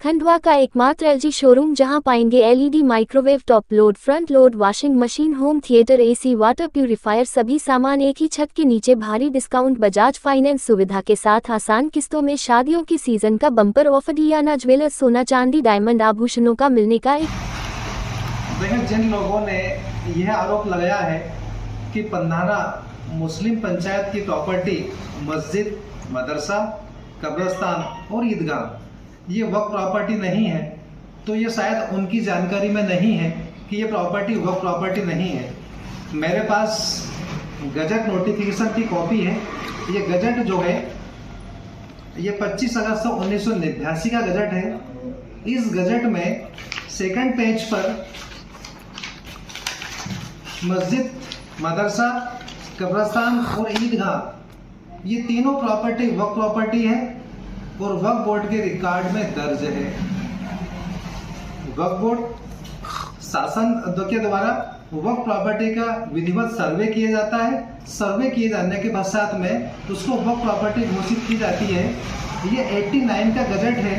खंडवा का एकमात्र LG showroom जहां पाएंगे LED microwave, top load, front load, washing machine, home theatre, AC, water purifier, सभी सामान एक ही छत के नीचे। भारी डिस्काउंट, बजाज फाइनेंस सुविधा के साथ आसान किस्तों में। शादियों की सीजन का बम्पर ऑफर। डियाना ज्वेलर्स, सोना चांदी डायमंड आभूषणों का मिलने का एक। जिन लोगों ने यह आरोप लगाया है कि पंधाना मुस्लिम पंचायत की प्रॉपर्टी मस्जिद, मदरसा, कब्रिस्तान और ईदगाह ये वक्फ प्रॉपर्टी नहीं है, तो ये शायद उनकी जानकारी में नहीं है कि ये प्रॉपर्टी वक्फ प्रॉपर्टी नहीं है। मेरे पास गजट नोटिफिकेशन की कॉपी है। ये गजट जो है ये 25 अगस्त 1989 का गजट है। इस गजट में सेकंड पेज पर मस्जिद, मदरसा, कब्रिस्तान और ईदगाह ये तीनों प्रॉपर्टी वक्फ प्रॉपर्टी है और वक्फ बोर्ड के रिकॉर्ड में दर्ज है। वक्फ बोर्ड शासन के द्वारा वक्फ प्रॉपर्टी का विधिवत सर्वे किया जाता है। सर्वे किए जाने के पश्चात में उसको वक्फ प्रॉपर्टी घोषित की जाती है। ये 89 का गजट है,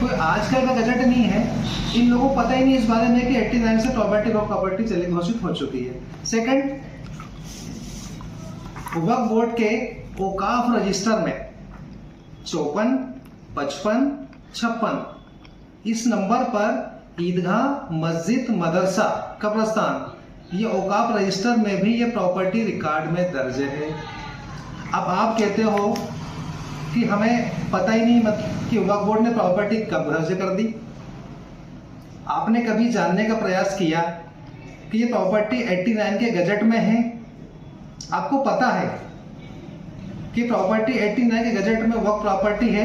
कोई आजकल का गजट नहीं है। इन लोगों को पता ही नहीं इस बारे में कि 89 से प्रॉपर्टी वक्फ प्रॉपर्टी चले घोषित हो चुकी है। सेकंड, वक्फ बोर्ड के औकाफ रजिस्टर में 54, 55, 56 इस नंबर पर ईदगाह, मस्जिद, मदरसा, कब्रिस्तान ये औकाफ रजिस्टर में भी ये प्रॉपर्टी रिकॉर्ड में दर्ज है। अब आप कहते हो कि हमें पता ही नहीं कि वक्फ बोर्ड ने प्रॉपर्टी कब दर्ज कर दी। आपने कभी जानने का प्रयास किया कि ये प्रॉपर्टी 89 के गजट में है? आपको पता है कि प्रॉपर्टी 89 के गजट में वक्फ प्रॉपर्टी है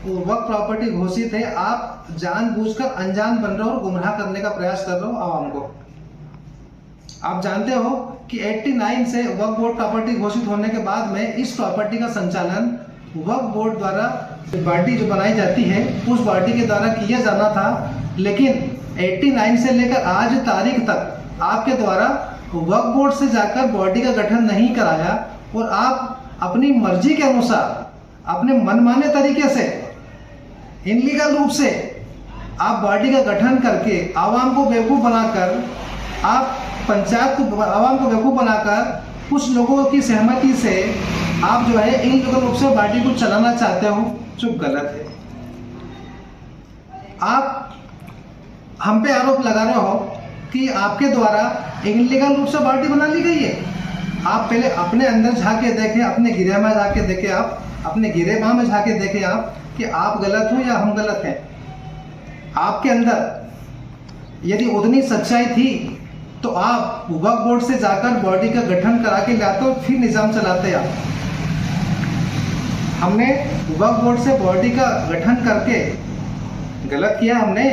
और वक्फ प्रॉपर्टी घोषित है। आप जानबूझकर अनजान बन रहे हो और गुमराह करने का प्रयास कर रहे हो आवाम को। आप जानते हो कि 89 से वक्फ बोर्ड प्रॉपर्टी घोषित होने के बाद में इस प्रॉपर्टी का संचालन वक्फ बोर्ड द्वारा बॉडी जो बनाई जाती है उस बॉडी के द्वारा किया जाना था, लेकिन 89 से लेकर आज तारीख तक आपके द्वारा वक्फ बोर्ड से जाकर बॉडी का गठन नहीं कराया और आप अपनी मर्जी के अनुसार अपने मनमाने तरीके से इनलीगल रूप से आप बॉडी का गठन करके आवाम को बेवकूफ़ बनाकर, आप पंचायत को आवाम को बेवकूफ़ बनाकर कुछ लोगों की सहमति से आप जो है इनलीगल रूप से बॉडी को चलाना चाहते हो, जो गलत है। आप हम पे आरोप लगा रहे हो कि आपके द्वारा इनलीगल रूप से बॉडी बना ली गई है। आप पहले अपने अंदर झांके देखें, अपने गिरेबान में झांके देखें, आप अपने गिरेबान में झांके देखें आप कि आप गलत हो या हम गलत हैं। आपके अंदर यदि उतनी सच्चाई थी तो आप वक्फ बोर्ड से जाकर बॉडी का गठन करा के लाते और फिर निजाम चलाते। आप हमने वक्फ बोर्ड से बॉडी का गठन करके गलत किया हमने।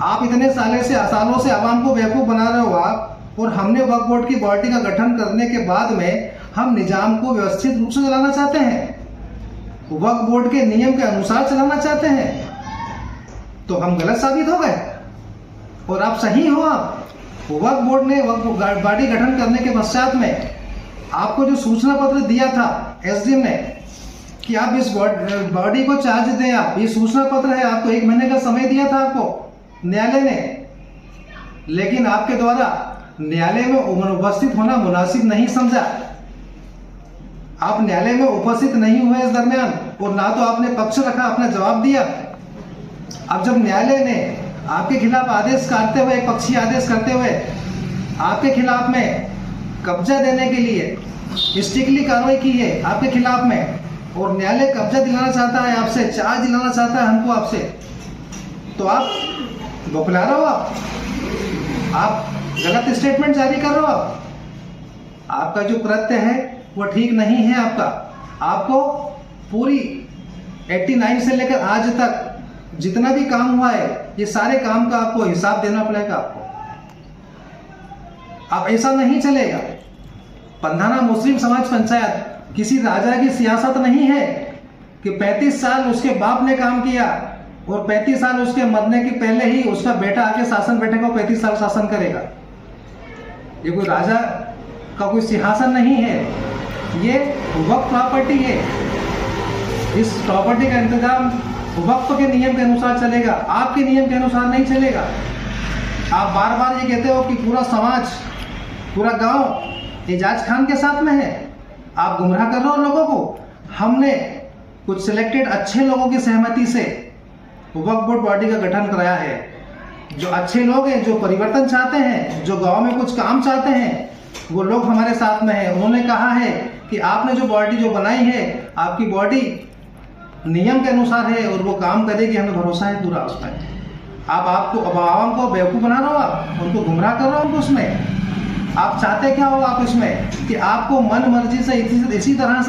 आप इतने सालों से आवाम को बेवकूफ़ बना रहे हो आप, और हमने वक्फ बोर्ड की बॉडी का गठन करने के बाद में हम निजाम को व्यवस्थित रूप से चलाना चाहते हैं, वक्फ बोर्ड के नियम के अनुसार चलाना चाहते हैं, तो हम गलत साबित हो गए और आप सही हो। आप वक्फ बोर्ड ने वक्फ बॉडी गठन करने के पश्चात में आपको जो सूचना पत्र दिया था एसडीएम ने कि आप इस बॉडी को चार्ज दें, आप ये सूचना पत्र है, आपको 1 महीने का समय दिया था आपको न्यायालय ने, लेकिन आपके द्वारा न्यायालय में उपस्थित होना मुनासिब नहीं समझा। आप न्यायालय में उपस्थित नहीं हुए इस दरमियान और ना तो आपने पक्ष रखा, अपना जवाब दिया। अब जब न्यायालय ने आपके खिलाफ आदेश करते हुए, एक पक्षीय आदेश करते हुए आपके खिलाफ में कब्जा देने के लिए स्ट्रिक्टली कार्रवाई की है आपके खिलाफ में, और न्यायालय कब्जा दिलाना चाहता है आपसे, चार्ज दिलाना चाहता है हमको आपसे, तो आप बौखला रहे हो। आप गलत स्टेटमेंट जारी कर रहे हो। आपका जो कृत्य है वो ठीक नहीं है। आपको पूरी 89 से लेकर आज तक जितना भी काम हुआ है ये सारे काम का आपको हिसाब देना पड़ेगा। आप ऐसा नहीं चलेगा। पंधाना मुस्लिम समाज पंचायत किसी राजा की सियासत नहीं है कि 35 साल उसके बाप ने काम किया और 35 साल उसके मरने के पहले ही उसका बेटा आके शासन बैठेगा और 35 साल शासन करेगा। ये कोई राजा का कोई सिंहासन नहीं है, ये वक्फ प्रॉपर्टी है। इस प्रॉपर्टी का इंतजाम वक्त के नियम के अनुसार चलेगा, आपके नियम के अनुसार नहीं चलेगा। आप बार बार ये कहते हो कि पूरा समाज, पूरा गांव एजाज खान के साथ में है, आप गुमराह कर रहे हो लोगों को। हमने कुछ सिलेक्टेड अच्छे लोगों की सहमति से वक्फ बोर्ड बॉडी का गठन कराया है। जो अच्छे लोग हैं, जो परिवर्तन चाहते हैं, जो गांव में कुछ काम चाहते हैं, वो लोग हमारे साथ में हैं। उन्होंने कहा है कि आपने जो बॉडी जो बनाई है, आपकी बॉडी नियम के अनुसार है और वो काम करेगी, हमें भरोसा है पूरा उसमें। आपको अब आवाम को बेवकूफ़ बना रहे हो, आप उनको गुमराह कर रहे हो। उनको उसमें आप चाहते क्या हो? आप इसमें कि आपको मन मर्जी से इसी तरह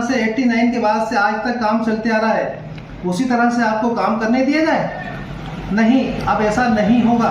से 89 के बाद से आज तक काम चलते आ रहा है, उसी तरह से आपको काम करने दिया जाए? नहीं, अब ऐसा नहीं होगा।